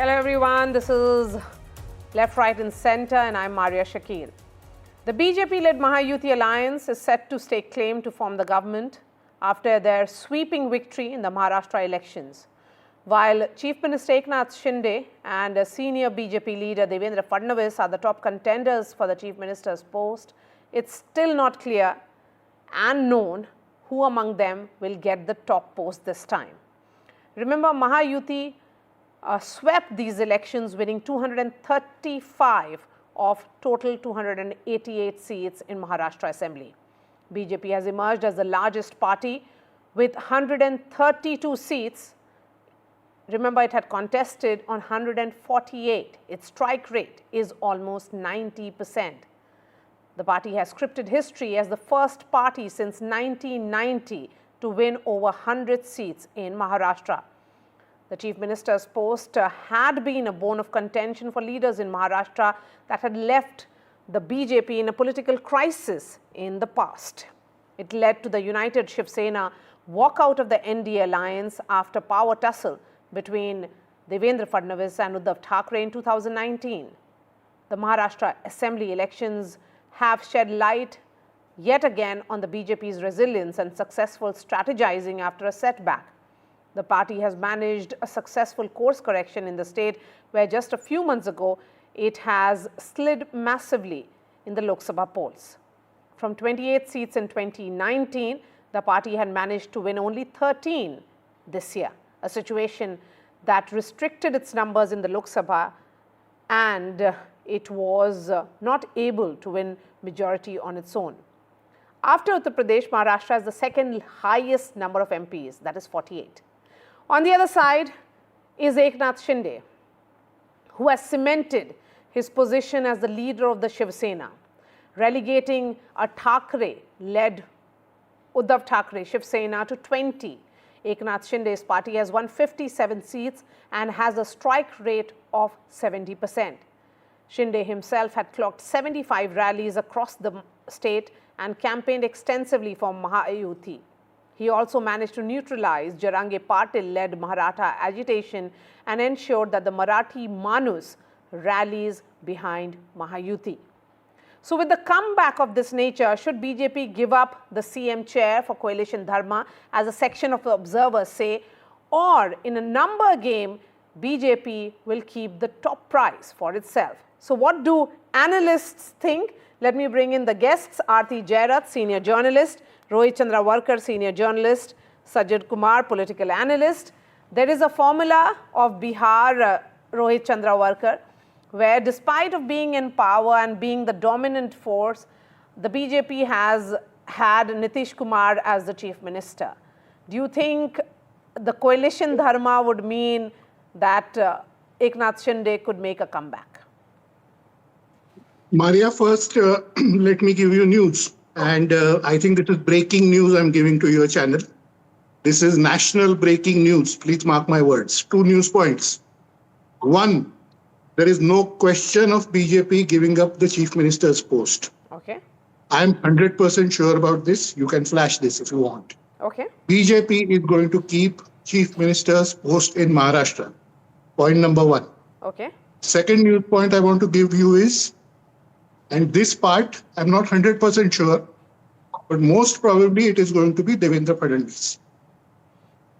Hello everyone, this is Left, Right and Centre and I'm Maria Shakil. The BJP-led Mahayuti alliance is set to stake claim to form the government after their sweeping victory in the Maharashtra elections. While Chief Minister Eknath Shinde and senior BJP leader Devendra Fadnavis are the top contenders for the Chief Minister's post, it's still not clear and known who among them will get the top post this time. Remember, Mahayuti swept these elections, winning 235 of total 288 seats in Maharashtra Assembly. BJP has emerged as the largest party with 132 seats. Remember, it had contested on 148. Its strike rate is almost 90%. The party has scripted history as the first party since 1990 to win over 100 seats in Maharashtra. The Chief Minister's post had been a bone of contention for leaders in Maharashtra that had left the BJP in a political crisis in the past. It led to the united Shiv Sena walkout of the NDA alliance after power tussle between Devendra Fadnavis and Uddhav Thackeray in 2019. The Maharashtra Assembly elections have shed light yet again on the BJP's resilience and successful strategizing after a setback. The party has managed a successful course correction in the state where just a few months ago it has slid massively in the Lok Sabha polls. From 28 seats in 2019, the party had managed to win only 13 this year, a situation that restricted its numbers in the Lok Sabha, and it was not able to win majority on its own. After Uttar Pradesh, Maharashtra has the second highest number of MPs, that is 48. On the other side is Eknath Shinde, who has cemented his position as the leader of the Shiv Sena, relegating a Thackeray-led Uddhav Thackeray Shiv Sena to 20. Eknath Shinde's party has won 57 seats and has a strike rate of 70%. Shinde himself had clocked 75 rallies across the state and campaigned extensively for Mahayuti. He also managed to neutralize Jarange Patil-led Maratha agitation and ensured that the Marathi Manus rallies behind Mahayuti. So with the comeback of this nature, should BJP give up the CM chair for coalition dharma, as a section of observers say, or in a number game, BJP will keep the top prize for itself? So what do analysts think? Let me bring in the guests: Aarti Jairath, senior journalist; Rohit Chandra Warkar, senior journalist; Sajjad Kumar, political analyst. There is a formula of Bihar, Rohit Chandra Warkar, where despite of being in power and being the dominant force, the BJP has had Nitish Kumar as the chief minister. Do you think the coalition dharma would mean that Eknath Shinde could make a comeback? Maria, first, let me give you news. And I think this is breaking news I'm giving to your channel. This is national breaking news. Please mark my words. 2 news points. 1, there is no question of BJP giving up the chief minister's post. Okay. I'm 100% sure about this. You can flash this if you want. Okay. BJP is going to keep chief minister's post in Maharashtra. Point number 1. Okay. Second news point I want to give you is, and this part, I'm not 100% sure, but most probably it is going to be Devendra Fadnavis.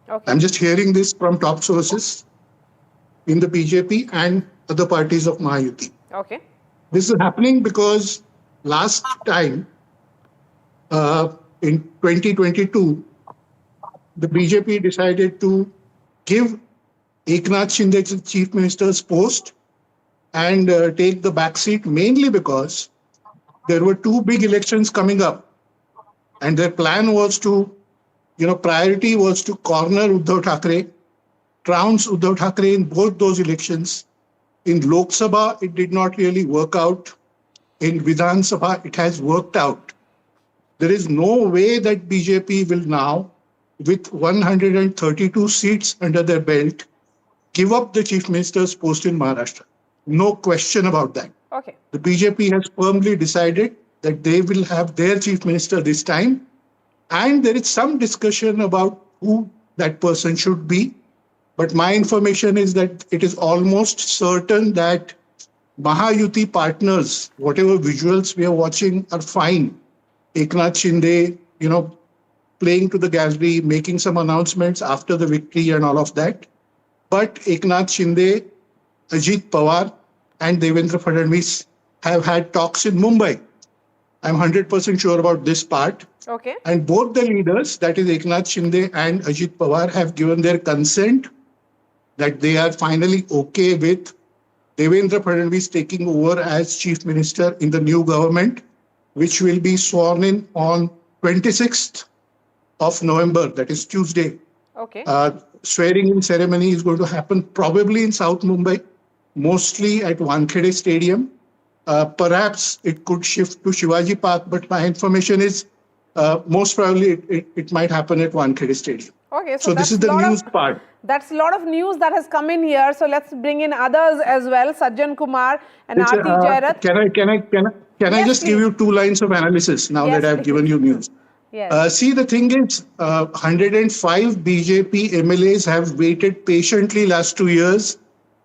Okay. I'm just hearing this from top sources in the BJP and other parties of Mahayuti. Okay. This is happening because last time, in 2022, the BJP decided to give Eknath Shinde the chief minister's post and take the backseat, mainly because there were 2 big elections coming up. And their plan was to, priority was to corner Uddhav Thackeray, trounce Uddhav Thackeray in both those elections. In Lok Sabha, it did not really work out. In Vidhan Sabha, it has worked out. There is no way that BJP will now, with 132 seats under their belt, give up the chief minister's post in Maharashtra. No question about that. Okay. The BJP has firmly decided that they will have their chief minister this time. And there is some discussion about who that person should be. But my information is that it is almost certain that Mahayuti partners, whatever visuals we are watching, are fine. Eknath Shinde, playing to the gallery, making some announcements after the victory and all of that. But Eknath Shinde, Ajit Pawar, and Devendra Fadnavis have had talks in Mumbai. I'm 100% sure about this part. Okay. And both the leaders, that is Eknath Shinde and Ajit Pawar, have given their consent that they are finally okay with Devendra Fadnavis taking over as chief minister in the new government, which will be sworn in on 26th of November, that is Tuesday. Okay. Swearing in ceremony is going to happen probably in South Mumbai, mostly at Wankhede Stadium. Perhaps it could shift to Shivaji Park, but my information is most probably it might happen at Wankhede Stadium. Okay, so this is the news part. That's a lot of news that has come in here. So let's bring in others as well. Sajjan Kumar and Aarti Jairat. Can I just give you 2 lines of analysis now that I've given you news? Yes. See, the thing is, 105 BJP MLAs have waited patiently last 2 years,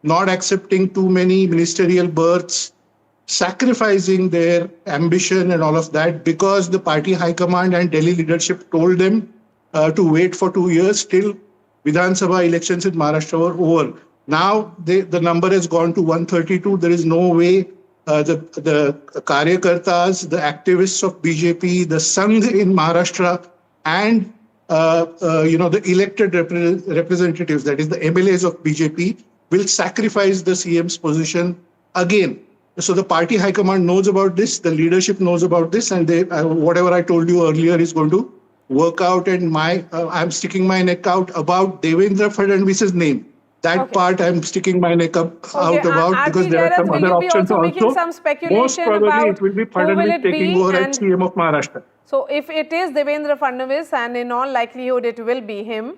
not accepting too many ministerial berths, sacrificing their ambition and all of that because the party high command and Delhi leadership told them to wait for 2 years till Vidhan Sabha elections in Maharashtra were over. Now the number has gone to 132. There is no way the Karyakartas, the activists of BJP, the Sangh in Maharashtra, and the elected representatives, that is the MLAs of BJP, will sacrifice the CM's position again. So the party high command knows about this, the leadership knows about this, and they whatever I told you earlier is going to work out. And I'm sticking my neck out about Devendra Fadnavis's name. That part I'm sticking my neck out about because there are some other options also. Some speculation most probably about it will be Fadnavis taking over as CM of Maharashtra. So if it is Devendra Fadnavis, and in all likelihood it will be him,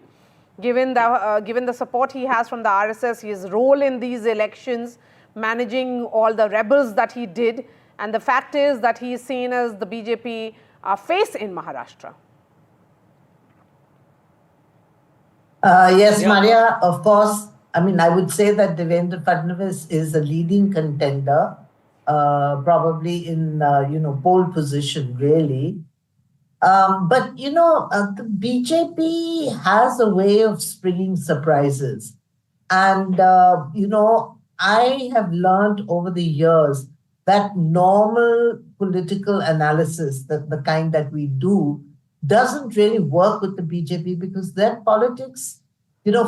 given the support he has from the RSS, his role in these elections, managing all the rebels that he did, and the fact is that he is seen as the BJP face in Maharashtra. Yes, Maria, of course. I mean, I would say that Devendra Fadnavis is a leading contender, probably in, pole position, really. But, the BJP has a way of springing surprises. And, I have learned over the years that normal political analysis, the kind that we do, doesn't really work with the BJP because their politics,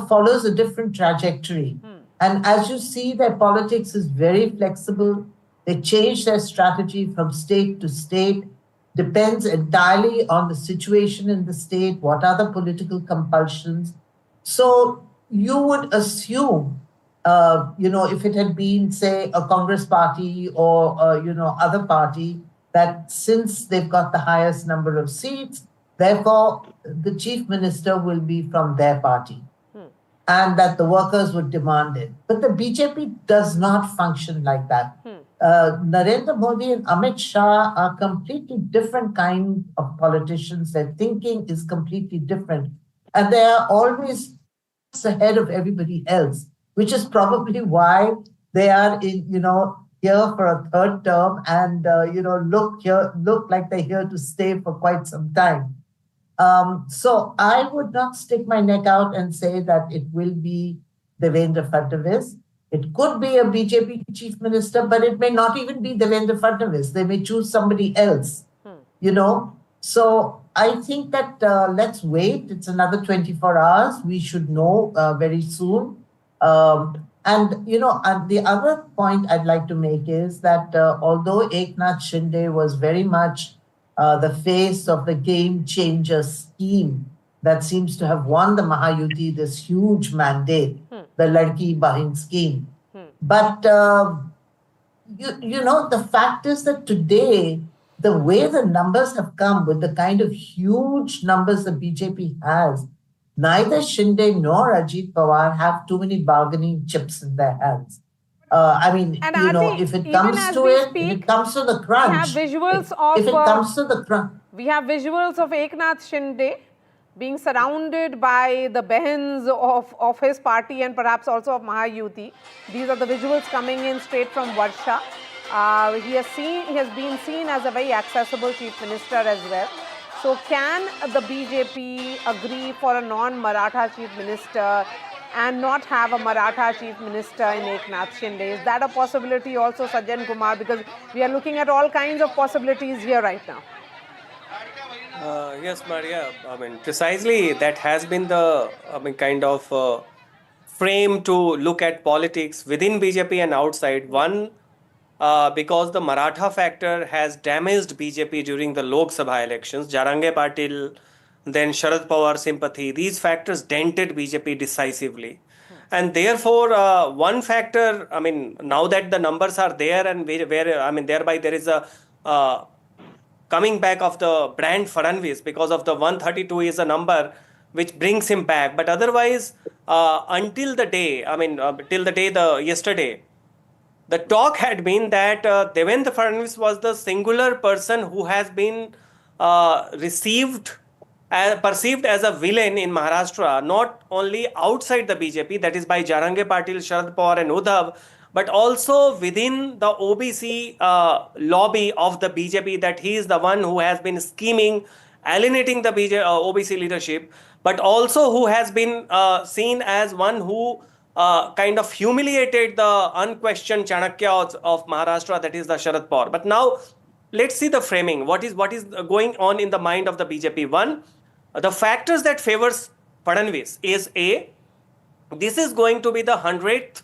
follows a different trajectory. And as you see, their politics is very flexible. They change their strategy from state to state, depends entirely on the situation in the state, what are the political compulsions. So you would assume, if it had been, say, a Congress party or, other party, that since they've got the highest number of seats, therefore, the chief minister will be from their party and that the workers would demand it. But the BJP does not function like that. Narendra Modi and Amit Shah are completely different kind of politicians. Their thinking is completely different. And they are always ahead of everybody else, which is probably why they are in, here for a third term and, look like they're here to stay for quite some time. So I would not stick my neck out and say that it will be Devendra Fadnavis. It could be a BJP chief minister, but it may not even be Devendra Fadnavis. They may choose somebody else, So I think that let's wait. It's another 24 hours. We should know very soon. And the other point I'd like to make is that although Eknath Shinde was very much the face of the game changer scheme that seems to have won the Mahayuti this huge mandate, the Ladki Bahin scheme. But, the fact is that today, the way the numbers have come with the kind of huge numbers the BJP has, neither Shinde nor Ajit Pawar have too many bargaining chips in their hands. If it comes to the crunch, we have visuals of Eknath Shinde being surrounded by the behens of his party and perhaps also of Mahayuti. These are the visuals coming in straight from Varsha. He has been seen as a very accessible chief minister as well. So can the BJP agree for a non-Maratha chief minister and not have a Maratha chief minister in Eknath Shinde? Is that a possibility also, Sajjan Kumar? Because we are looking at all kinds of possibilities here right now. Yes, Maria. I mean, precisely that has been the kind of frame to look at politics within BJP and outside. One, because the Maratha factor has damaged BJP during the Lok Sabha elections. Jarange Patil, then Sharad Pawar sympathy. These factors dented BJP decisively. And therefore, one factor, I mean, now that the numbers are there and thereby there is a coming back of the brand Fadnavis, because of the 132 is a number which brings him back. But otherwise, until the day, till the day yesterday, the talk had been that Devendra Fadnavis was the singular person who has been perceived as a villain in Maharashtra, not only outside the BJP, that is by Jarange Patil, Sharad Pawar and Uddhav, but also within the OBC lobby of the BJP, that he is the one who has been scheming, alienating the OBC leadership, but also who has been seen as one who kind of humiliated the unquestioned Chanakya of Maharashtra, that is the Sharad Pawar. But now, let's see the framing. What is going on in the mind of the BJP? One, the factors that favors Fadnavis is this is going to be the 100th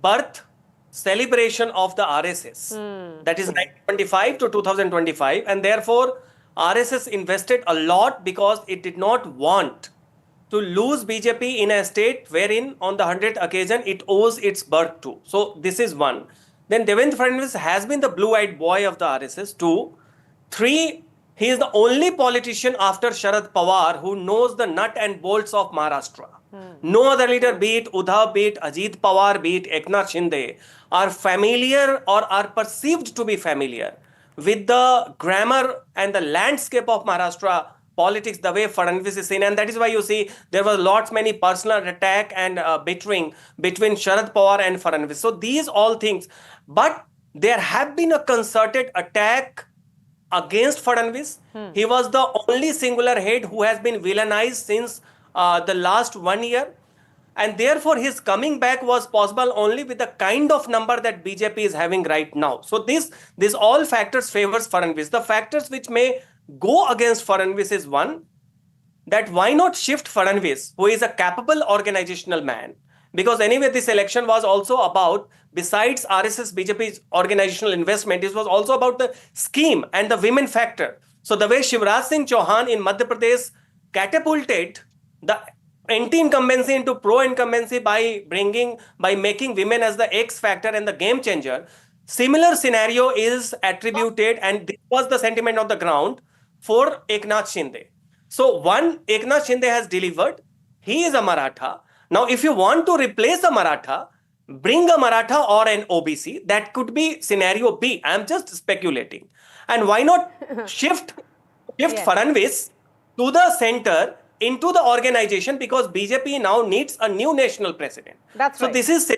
birth celebration of the RSS. That is 1925 to 2025, and therefore RSS invested a lot because it did not want to lose BJP in a state wherein on the 100th occasion it owes its birth to. So this is one. Then Devendra Fadnavis has been the blue-eyed boy of the RSS. 2. 3. He is the only politician after Sharad Pawar who knows the nut and bolts of Maharashtra. No other leader, be it Uddhav, be it Ajit Pawar, be it Eknath Shinde, are familiar or are perceived to be familiar with the grammar and the landscape of Maharashtra politics the way Fadnavis is seen. And that is why you see there was lots many personal attack and bickering between Sharad Pawar and Fadnavis. So these all things. But there have been a concerted attack against Fadnavis. He was the only singular head who has been villainized since the last 1 year. And therefore, his coming back was possible only with the kind of number that BJP is having right now. So this all factors favors Fadnavis. The factors which may go against Fadnavis is one, that why not shift Fadnavis, who is a capable organizational man? Because anyway, this election was also about, besides RSS BJP's organizational investment, it was also about the scheme and the women factor. So the way Shivraj Singh Chauhan in Madhya Pradesh catapulted the anti-incumbency into pro-incumbency by making women as the X factor and the game changer, similar scenario is attributed, and this was the sentiment on the ground for Eknath Shinde. So one, Eknath Shinde has delivered. He is a Maratha. Now, if you want to replace a Maratha, bring a Maratha or an OBC. That could be scenario B. I am just speculating. And why not shift Fadnavis to the center into the organization, because BJP now needs a new national president. That's right. So this is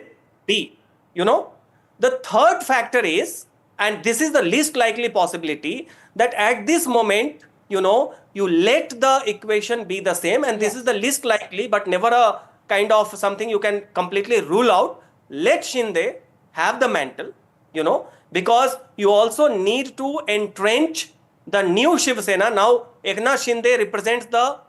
B. The third factor is, and this is the least likely possibility, that at this moment, you let the equation be the same, and this is the least likely, but never a kind of something you can completely rule out. Let Shinde have the mantle, because you also need to entrench the new Shiv Sena. Now, Eknath Shinde represents the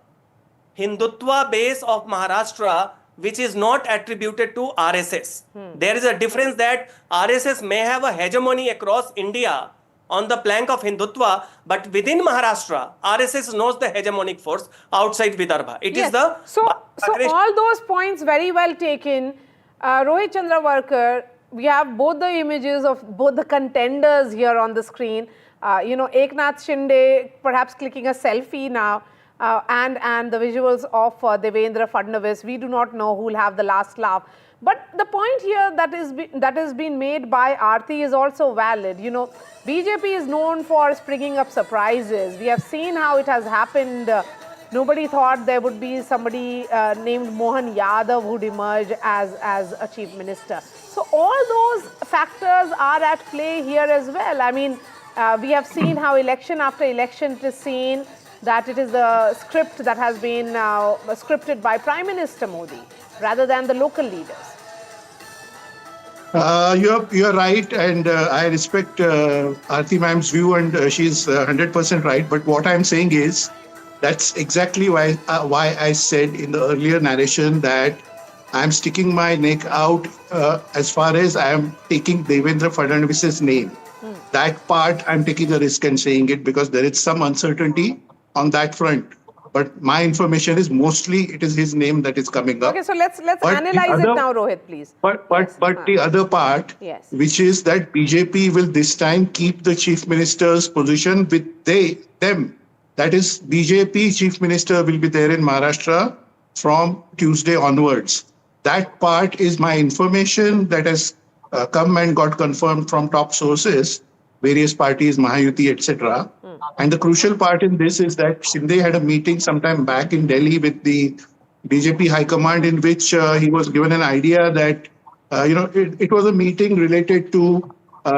Hindutva base of Maharashtra, which is not attributed to RSS. There is a difference that RSS may have a hegemony across India on the plank of Hindutva, but within Maharashtra, RSS knows the hegemonic force outside Vidarbha. It is the... So all those points very well taken. Rohit Chandravarkar, we have both the images of both the contenders here on the screen. Eknath Shinde perhaps clicking a selfie now. And the visuals of Devendra Fadnavis. We do not know who will have the last laugh. But the point here that is being made by Aarti is also valid. BJP is known for springing up surprises. We have seen how it has happened Nobody thought there would be somebody named Mohan Yadav who'd emerge as a chief minister. So all those factors are at play here as well. I mean, we have seen how election after election it is seen that it is the script that has been scripted by Prime Minister Modi rather than the local leaders. You're right, and I respect Aarti ma'am's view, and she's 100% right. But what I'm saying is, that's exactly why I said in the earlier narration that I'm sticking my neck out as far as I am taking Devendra Fadnavis's name. That part I'm taking a risk and saying it because there is some uncertainty on that front. But my information is mostly it is his name that is coming up. Okay, so let's analyze it now, Rohit, please. But the other part, which is that BJP will this time keep the chief minister's position with them. That is, BJP chief minister will be there in Maharashtra from Tuesday onwards. That part is my information that has come and got confirmed from top sources, various parties, Mahayuti, etc. And the crucial part in this is that Shinde had a meeting sometime back in Delhi with the BJP High Command in which he was given an idea that, it was a meeting related to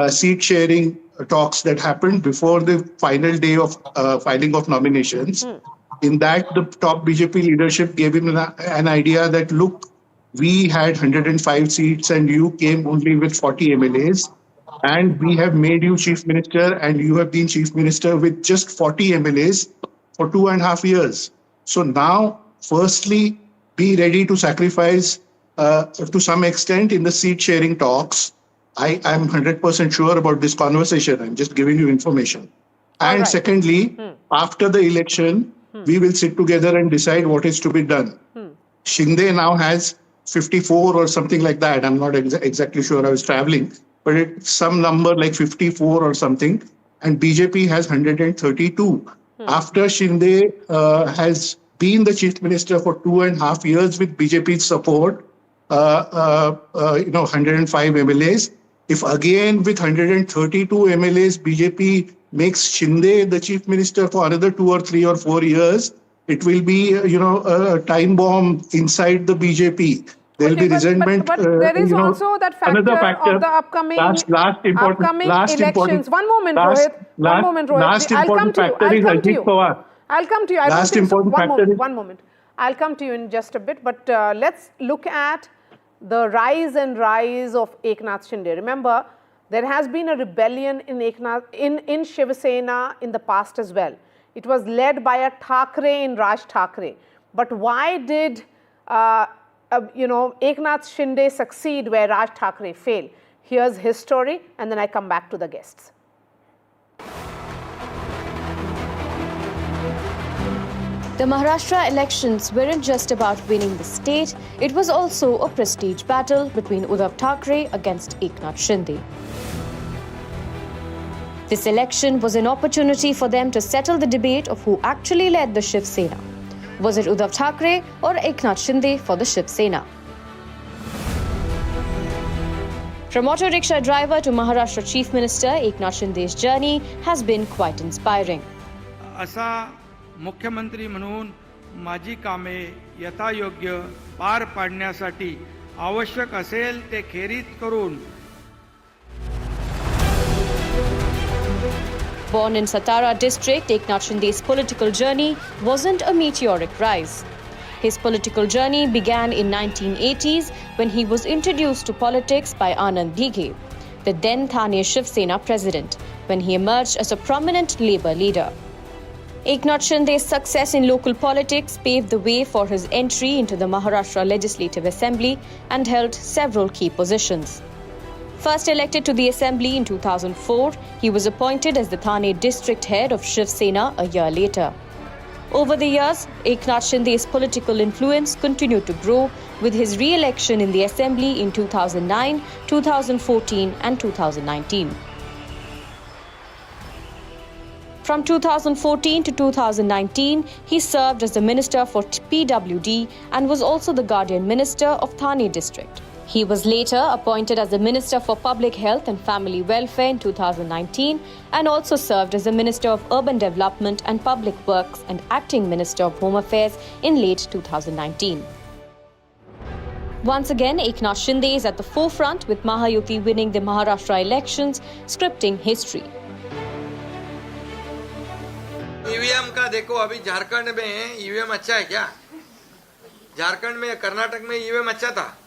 seat sharing talks that happened before the final day of filing of nominations. In that, the top BJP leadership gave him an idea that, look, we had 105 seats and you came only with 40 MLAs. And we have made you chief minister and you have been chief minister with just 40 MLAs for 2.5 years. So now, firstly, be ready to sacrifice to some extent in the seat sharing talks. I am 100% sure about this conversation. I'm just giving you information. And secondly, after the election, we will sit together and decide what is to be done. Shinde now has 54 or something like that. I'm not exactly sure. I was traveling. But it's some number like 54 or something. And BJP has 132. After Shinde has been the chief minister for 2.5 years with BJP's support, 105 MLAs. If again with 132 MLAs, BJP makes Shinde the chief minister for another 2 or 3 or 4 years, it will be, a time bomb inside the BJP. There will be resentment. But there is also that factor of the upcoming elections. One moment, Rohit. I'll come to you. One moment. I'll come to you in just a bit. But let's look at the rise of Eknath Shinde. Remember, there has been a rebellion in Shiv Sena in the past as well. It was led by a Thackeray in Raj Thackeray. But why did Eknath Shinde succeed where Raj Thackeray failed? Here's his story, and then I come back to the guests. The Maharashtra elections weren't just about winning the state, it was also a prestige battle between Uddhav Thackeray against Eknath Shinde. This election was an opportunity for them to settle the debate of who actually led the Shiv Sena. Was it Uddhav Thackeray or Eknath Shinde for the Shiv Sena? From auto rickshaw driver to Maharashtra Chief Minister, Eknath Shinde's journey has been quite inspiring. असा मुख्यमंत्री म्हणून माझी कामे यथायोग्य पार पाडण्यासाठी आवश्यक असेल ते खेरीत करून. Born in Satara district, Eknath Shinde's political journey wasn't a meteoric rise. His political journey began in 1980s when he was introduced to politics by Anand Bhige, the then Thane Shiv Sena president, when he emerged as a prominent Labour leader. Eknath Shinde's success in local politics paved the way for his entry into the Maharashtra Legislative Assembly and held several key positions. First elected to the Assembly in 2004, he was appointed as the Thane district head of Shiv Sena a year later. Over the years, Eknath Shinde's political influence continued to grow with his re-election in the Assembly in 2009, 2014 and 2019. From 2014 to 2019, he served as the Minister for PWD and was also the Guardian Minister of Thane district. He was later appointed as the Minister for Public Health and Family Welfare in 2019 and also served as the Minister of Urban Development and Public Works and Acting Minister of Home Affairs in late 2019. Once again, Eknath Shinde is at the forefront with Mahayuti winning the Maharashtra elections, scripting history. EVM का देखो, अभी झारखंड में EVM अच्छा है क्या? झारखंड में, कर्नाटक में EVM अच्छा था।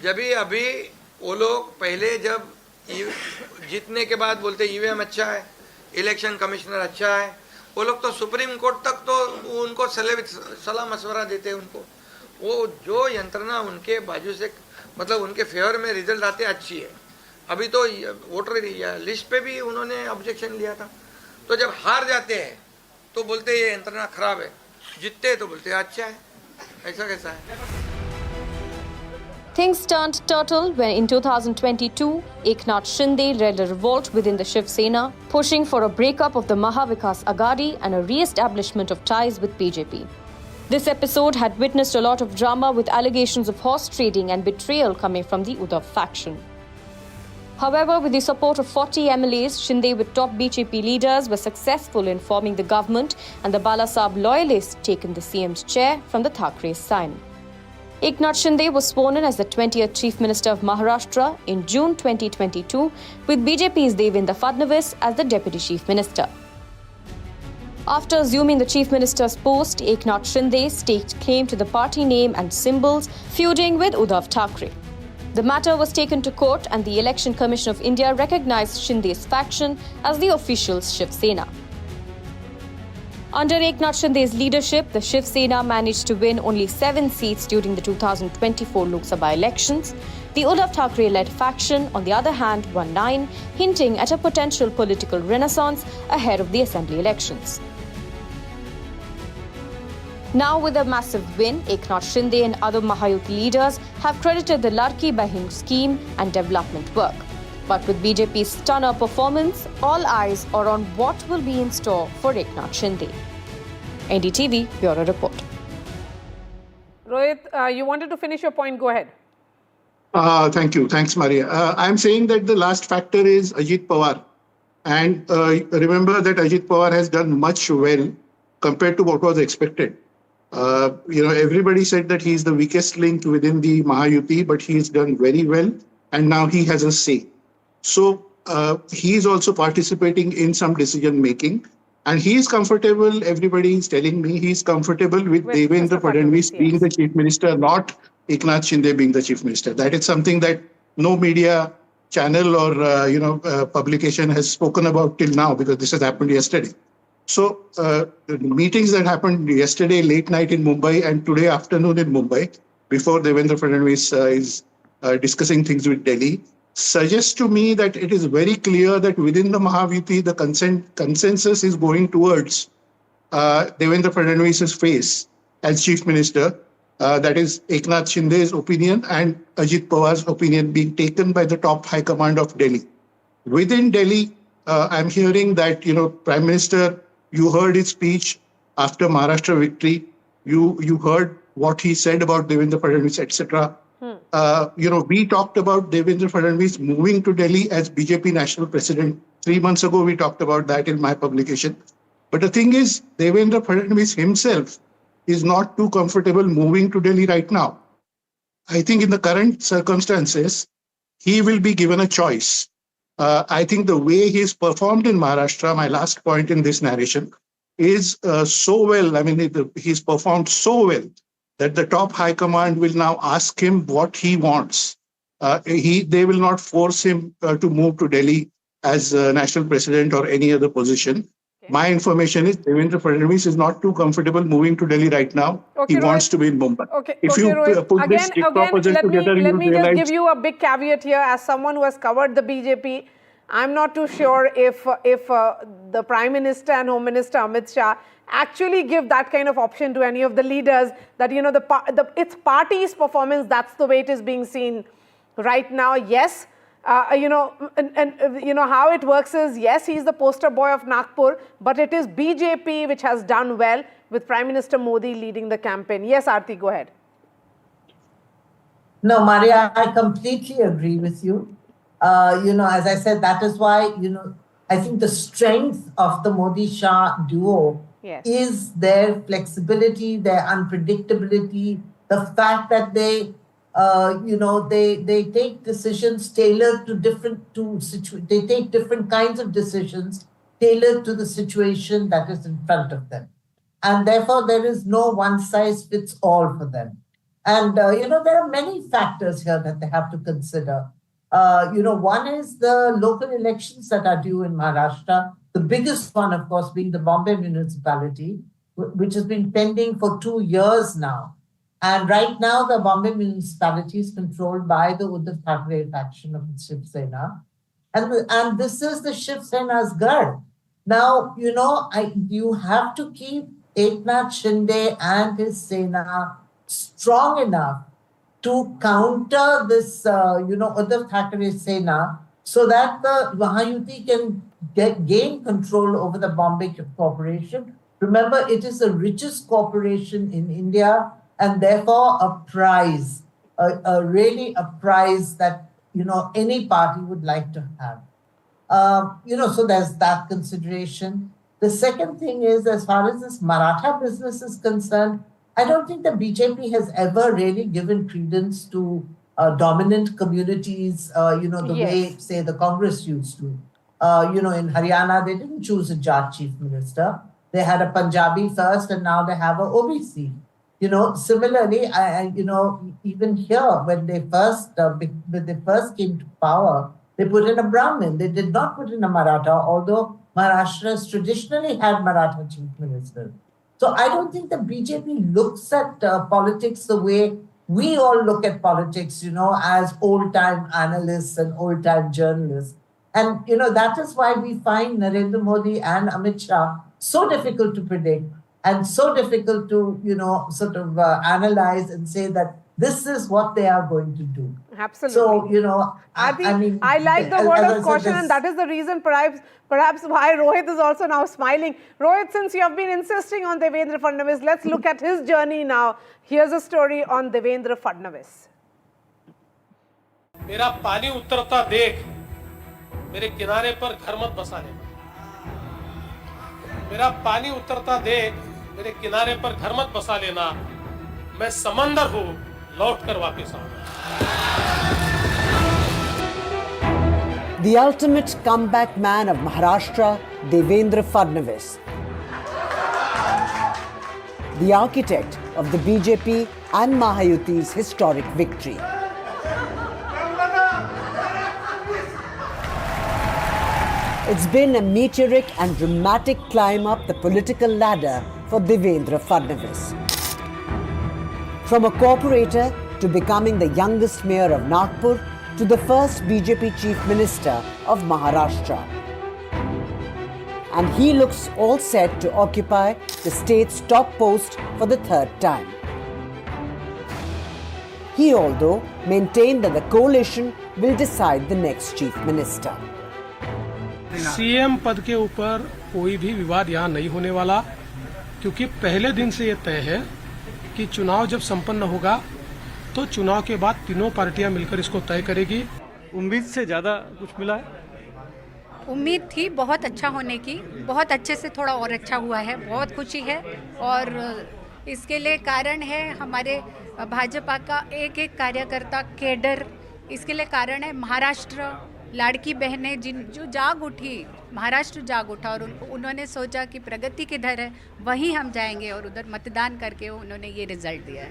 जब भी अभी वो लोग पहले जब जीतने के बाद बोलते ईवीएम अच्छा है, इलेक्शन कमिश्नर अच्छा है, वो लोग तो सुप्रीम कोर्ट तक तो उनको सलाह मशवरा देते हैं उनको। वो जो यंत्रणा उनके बाजू से, मतलब उनके फेवर में रिजल्ट आते अच्छी है। अभी तो वोटर लिस्ट पे भी उन्होंने ऑब्जेक्शन लिया था। तो जब हार जाते हैं तो बोलते ये यंत्रणा खराब है, जीतते तो बोलते अच्छा है। ऐसा कैसा है? Things turned turtle when in 2022, Eknath Shinde led a revolt within the Shiv Sena, pushing for a breakup of the Mahavikas Aghadi and a re-establishment of ties with BJP. This episode had witnessed a lot of drama with allegations of horse trading and betrayal coming from the Uddhav faction. However, with the support of 40 MLAs, Shinde with top BJP leaders were successful in forming the government and the Balasaheb loyalists taken the CM's chair from the Thakre's side. Eknath Shinde was sworn in as the 20th Chief Minister of Maharashtra in June 2022 with BJP's Devendra Fadnavis as the Deputy Chief Minister. After assuming the Chief Minister's post, Eknath Shinde staked claim to the party name and symbols, feuding with Uddhav Thackeray. The matter was taken to court and the Election Commission of India recognized Shinde's faction as the official Shiv Sena. Under Eknath Shinde's leadership, the Shiv Sena managed to win only 7 seats during the 2024 Lok Sabha elections. The Uddhav Thackeray-led faction, on the other hand, won 9, hinting at a potential political renaissance ahead of the assembly elections. Now, with a massive win, Eknath Shinde and other Mahayuti leaders have credited the Ladki Bahin scheme and development work. But with BJP's stunner performance, all eyes are on what will be in store for Eknath Shinde. NDTV Bureau Report. Rohit, you wanted to finish your point. Go ahead. Thank you. Thanks, Maria. I'm saying that the last factor is Ajit Pawar. And remember that Ajit Pawar has done much well compared to what was expected. Everybody said that he's the weakest link within the Mahayuti, but he's done very well. And now he has a say. So he is also participating in some decision making. And he is comfortable, everybody is telling me, he is comfortable with Devendra Fadnavis being the Chief Minister, not Eknath Shinde being the Chief Minister. That is something that no media channel or publication has spoken about till now, because this has happened yesterday. So the meetings that happened yesterday late night in Mumbai and today afternoon in Mumbai, before Devendra Fadnavis is discussing things with Delhi, suggests to me that it is very clear that within the Mahayuti, the consensus is going towards Devendra Fadnavis's face as Chief Minister. That is Eknath Shinde's opinion and Ajit Pawar's opinion being taken by the top high command of Delhi. Within Delhi, I'm hearing that, Prime Minister, you heard his speech after Maharashtra victory. You heard what he said about Devendra Fadnavis, etc. We talked about Devendra Fadnavis moving to Delhi as BJP national president. 3 months ago, we talked about that in my publication. But the thing is, Devendra Fadnavis himself is not too comfortable moving to Delhi right now. I think in the current circumstances, he will be given a choice. I think the way he's performed in Maharashtra, my last point in this narration, is so well. I mean, he's performed so well that the top high command will now ask him what he wants. They will not force him to move to Delhi as national president or any other position. Okay. My information is Devendra Fadnavis is not too comfortable moving to Delhi right now. Okay, he wants to be in Mumbai. Okay. If you put this jigsaw puzzle together, let me just give you a big caveat here. As someone who has covered the BJP, I'm not too sure if the Prime Minister and Home Minister Amit Shah actually give that kind of option to any of the leaders that, it's party's performance, that's the way it is being seen right now. Yes, how it works is, yes, he's the poster boy of Nagpur, but it is BJP which has done well with Prime Minister Modi leading the campaign. Yes, Aarti, go ahead. No, Maria, I completely agree with you. As I said, that is why, I think the strength of the Modi-Shah duo Yes. is their flexibility, their unpredictability, the fact that they take decisions tailored to they take different kinds of decisions tailored to the situation that is in front of them. And therefore, there is no one size fits all for them. And, there are many factors here that they have to consider. One is the local elections that are due in Maharashtra. The biggest one, of course, being the Bombay municipality, which has been pending for 2 years now. And right now, the Bombay municipality is controlled by the Uddhav Thackeray faction of Shiv Sena. And this is the Shiv Sena's guard. Now, you have to keep Eknath Shinde and his Sena strong enough to counter this, Uddhav Thackeray Sena, so that the Mahayuti can gain control over the Bombay Corporation. Remember, it is the richest corporation in India, and therefore a prize, really a prize that, any party would like to have. So there's that consideration. The second thing is, as far as this Maratha business is concerned, I don't think the BJP has ever really given credence to dominant communities, the way, say, the Congress used to. In Haryana, they didn't choose a Jat chief minister. They had a Punjabi first, and now they have a OBC. Similarly, even here, when they first came to power, they put in a Brahmin. They did not put in a Maratha, although Maharashtra has traditionally had Maratha chief ministers. So I don't think the BJP looks at politics the way we all look at politics, as old-time analysts and old-time journalists. And, that is why we find Narendra Modi and Amit Shah so difficult to predict and so difficult to, analyze and say that this is what they are going to do. Absolutely. So, I like the word of caution, and that is the reason perhaps why Rohit is also now smiling. Rohit, since you have been insisting on Devendra Fadnavis, let's look at his journey now. Here's a story on Devendra Fadnavis. मेरा पानी उतरता देख मेरे किनारे पर घर मत बसा लेना। मेरा पानी उतरता देख मेरे किनारे पर घर मत बसा लेना। मैं समंदर हूँ, लौट कर वापस आऊंगा। The ultimate comeback man of Maharashtra, Devendra Fadnavis. The architect of the BJP and Mahayuti's historic victory. It's been a meteoric and dramatic climb up the political ladder for Devendra Fadnavis. From a corporator to becoming the youngest mayor of Nagpur to the first BJP chief minister of Maharashtra. And he looks all set to occupy the state's top post for the third time. He, although, maintained that the coalition will decide the next chief minister. CM पद के ऊपर कोई भी विवाद यहाँ नहीं होने वाला, क्योंकि पहले दिन से ये तय है कि चुनाव जब संपन्न होगा तो चुनाव के बाद तीनों पार्टियां मिलकर इसको तय करेगी। उम्मीद से ज्यादा कुछ मिला है? उम्मीद थी बहुत अच्छा होने की, बहुत अच्छे से थोड़ा और अच्छा हुआ है, बहुत खुशी है। और इसके लिए कारण है हमारे भाजपा का एक एक कार्यकर्ता केडर, इसके लिए कारण है महाराष्ट्र, लाड़की बहनें जो जाग उठी, महाराष्ट्र जाग उठा और उन्होंने सोचा कि प्रगति किधर है वहीं हम जाएंगे और उधर मतदान करके उन्होंने ये रिजल्ट दिया है।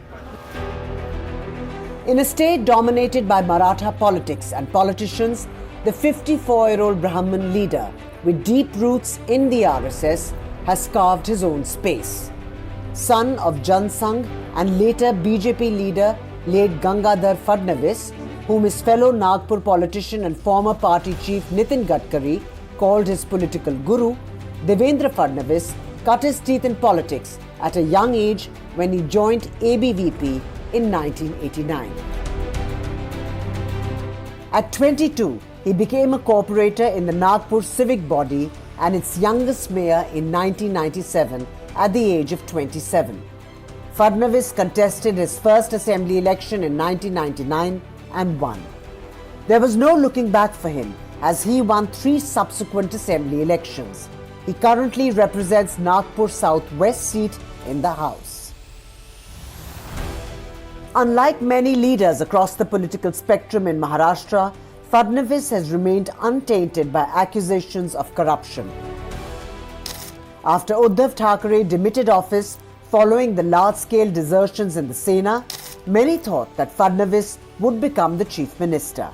In a state dominated by Maratha politics and politicians, the 54-year-old Brahmin leader with deep roots in the RSS has carved his own space. Son of Jan Sangh and later BJP leader late Gangadhar Fadnavis, whom his fellow Nagpur politician and former party chief Nitin Gadkari called his political guru, Devendra Fadnavis cut his teeth in politics at a young age when he joined ABVP in 1989. At 22, he became a corporator in the Nagpur civic body and its youngest mayor in 1997 at the age of 27. Fadnavis contested his first assembly election in 1999 and won. There was no looking back for him as he won 3 subsequent assembly elections. He currently represents Nagpur South West seat in the House. Unlike many leaders across the political spectrum in Maharashtra, Fadnavis has remained untainted by accusations of corruption. After Uddhav Thackeray demitted office following the large-scale desertions in the Sena, many thought that Fadnavis would become the chief minister.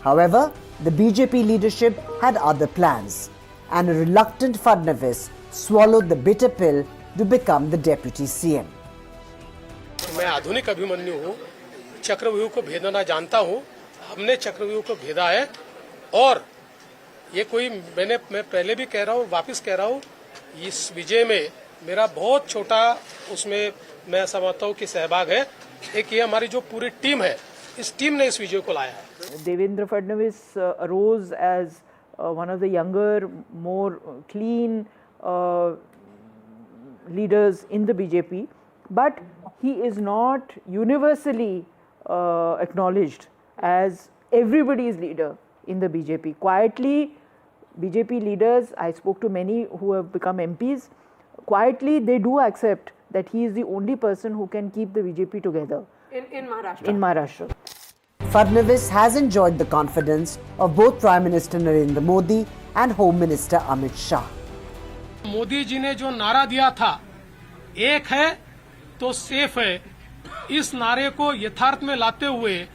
However, the BJP leadership had other plans, and a reluctant Fadnavis swallowed the bitter pill to become the deputy CM. मैं आधुनिक अभिमन्यु हूँ, चक्रव्यूह को भेदना जानता हूँ, हमने चक्रव्यूह को भेदा है और ये कोई मैं पहले भी कह रहा हूँ, वापस कह रहा हूँ, इस विजय में मेरा बहुत छोटा उसमें मैं समझता हूँ कि सहभाग है। एक ये हमारी जो पूरी टीम है, इस टीम ने इस विजय को लाया है। Devendra Fadnavis arose as one of the younger, more clean leaders in the BJP, but he is not universally acknowledged as everybody's leader in the BJP. Quietly, BJP leaders, I spoke to many who have become MPs, quietly they do accept that he is the only person who can keep the BJP together. In Maharashtra? In Maharashtra. Fadnavis has enjoyed the confidence of both Prime Minister Narendra Modi and Home Minister Amit Shah. Modi ji ने जो नारा दिया था, एक है तो safe है, इस नारे को यथार्थ में लाते हुए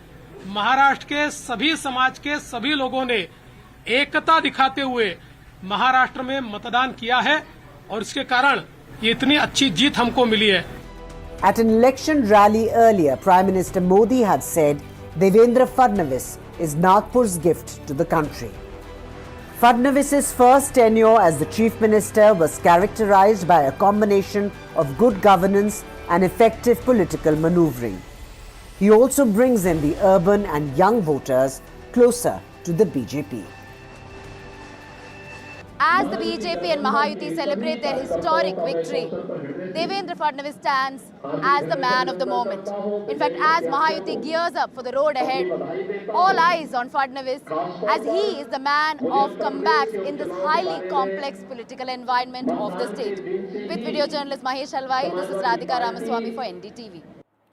महाराष्ट्र के सभी समाज के सभी लोगों ने एकता दिखाते हुए महाराष्ट्र में मतदान किया है और इसके कारण ये इतनी अच्छी जीत हमको मिली है। At an election rally earlier, Prime Minister Modi had said Devendra Fadnavis is Nagpur's gift to the country. Fadnavis's first tenure as the Chief Minister was characterized by a combination of good governance and effective political maneuvering. He also brings in the urban and young voters closer to the BJP. As the BJP and Mahayuti celebrate their historic victory, Devendra Fadnavis stands as the man of the moment. In fact, as Mahayuti gears up for the road ahead, all eyes on Fadnavis as he is the man of comebacks in this highly complex political environment of the state. With video journalist Mahesh Halwai, this is Radhika Ramaswamy for NDTV.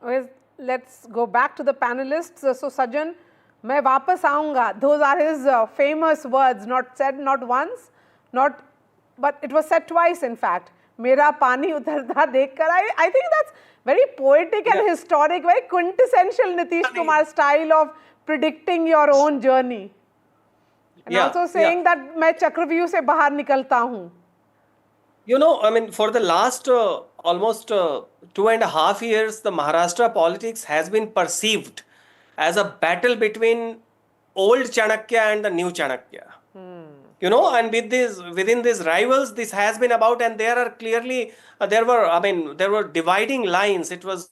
Okay, let's go back to the panelists. So Sajjan, मैं वापस आऊँगा. Those are his famous words, not said not once, but it was said twice in fact. मेरा पानी उतरता देखकर. I think that's very poetic and historic, very quintessential Nitish Kumar style of predicting your own journey. And also saying that मैं चक्रव्यूह से बाहर निकलता हूँ. You know, I mean, for the last almost 2.5 years, the Maharashtra politics has been perceived as a battle between old Chanakya and the new Chanakya. You know, and within these rivals, this has been about, and there are clearly, there were dividing lines. It was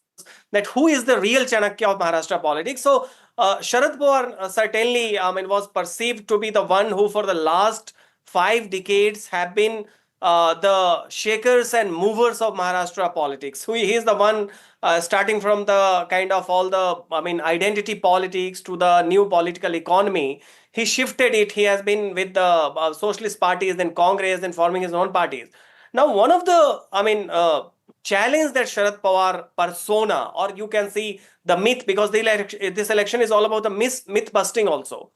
that who is the real Chanakya of Maharashtra politics. So, Sharad Pawar certainly, was perceived to be the one who for the last 5 decades have been the shakers and movers of Maharashtra politics. He is the one starting from the kind of all the, identity politics to the new political economy. He shifted it. He has been with the socialist parties, then Congress, then forming his own parties. Now, one of the, challenge that Sharad Pawar persona, or you can see the myth, because this election is all about the myth busting also,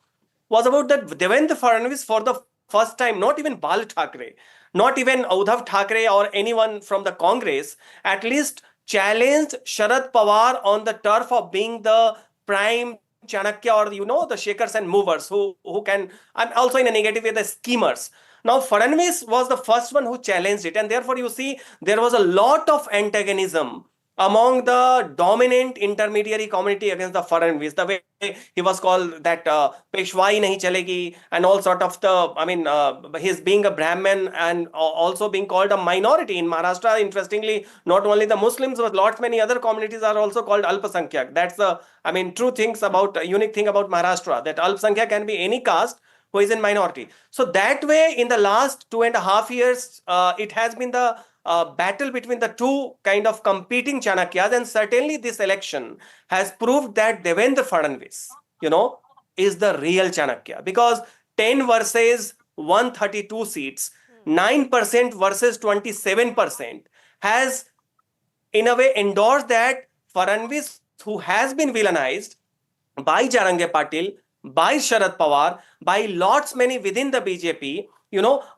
was about that Devendra Fadnavis for the first time, not even Bal Thackeray, not even Uddhav Thackeray or anyone from the Congress, at least challenged Sharad Pawar on the turf of being the prime Chanakya, or the shakers and movers who can, and also in a negative way, the schemers. Now, Fadnavis was the first one who challenged it, and therefore you see there was a lot of antagonism among the dominant intermediary community against the Fadnavis. The way he was called that Peshwai nahi chalegi, and all sort of the, his being a Brahmin and also being called a minority in Maharashtra. Interestingly, not only the Muslims, but lots many other communities are also called Alpasankyak. That's the, true things about, unique thing about Maharashtra, that Alpasankyak can be any caste who is in minority. So that way, in the last 2.5 years, it has been the battle between the two kind of competing Chanakyas, and certainly this election has proved that Devendra Fadnavis, is the real Chanakya, because 10 versus 132 seats, 9% versus 27% has in a way endorsed that Fadnavis, who has been villainized by Jarange Patil, by Sharad Pawar, by lots many within the BJP,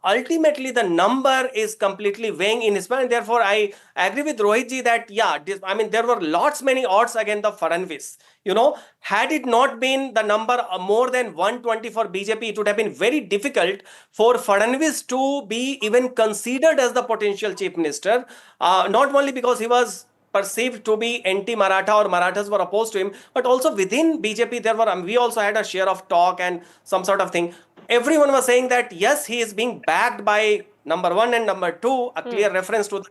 ultimately the number is completely weighing in his favor. And therefore, I agree with Rohit ji that, there were lots many odds against the Fadnavis. Had it not been the number more than 120 for BJP, it would have been very difficult for Fadnavis to be even considered as the potential chief minister, not only because he was perceived to be anti-Maratha or Marathas were opposed to him, but also within BJP, we also had a share of talk and some sort of thing. Everyone was saying that, yes, he is being backed by number one and number two, a clear reference to the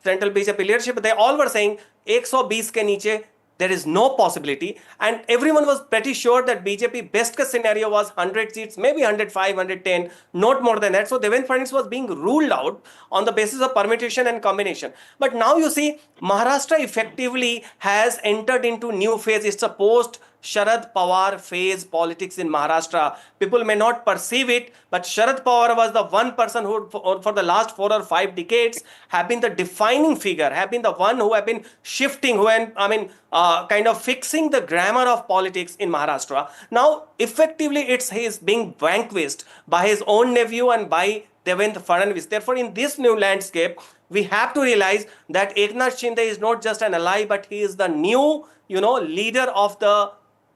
central BJP leadership. They all were saying, 120 ke niche, there is no possibility. And everyone was pretty sure that BJP best case scenario was 100 seats, maybe 105, 110, not more than that. So Devendra Fadnavis was being ruled out on the basis of permutation and combination. But now you see, Maharashtra effectively has entered into new phase. It's a post Sharad Pawar phase politics in Maharashtra. People may not perceive it, but Sharad Pawar was the one person who, for the last 4 or 5 decades, have been the defining figure, have been the one who have been shifting, kind of fixing the grammar of politics in Maharashtra. Now, effectively, he is being vanquished by his own nephew and by Devendra Fadnavis. Therefore, in this new landscape, we have to realize that Eknath Shinde is not just an ally, but he is the new, leader of the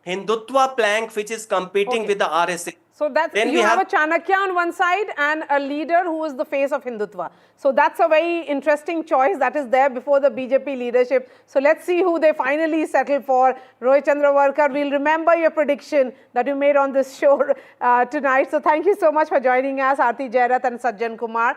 Hindutva plank, which is competing with the RSS. So that's, then you have a Chanakya on one side and a leader who is the face of Hindutva. So that's a very interesting choice that is there before the BJP leadership. So let's see who they finally settle for. Rohit Chandravarkar, we'll remember your prediction that you made on this show tonight. So thank you so much for joining us, Aarti Jairath and Sajjan Kumar.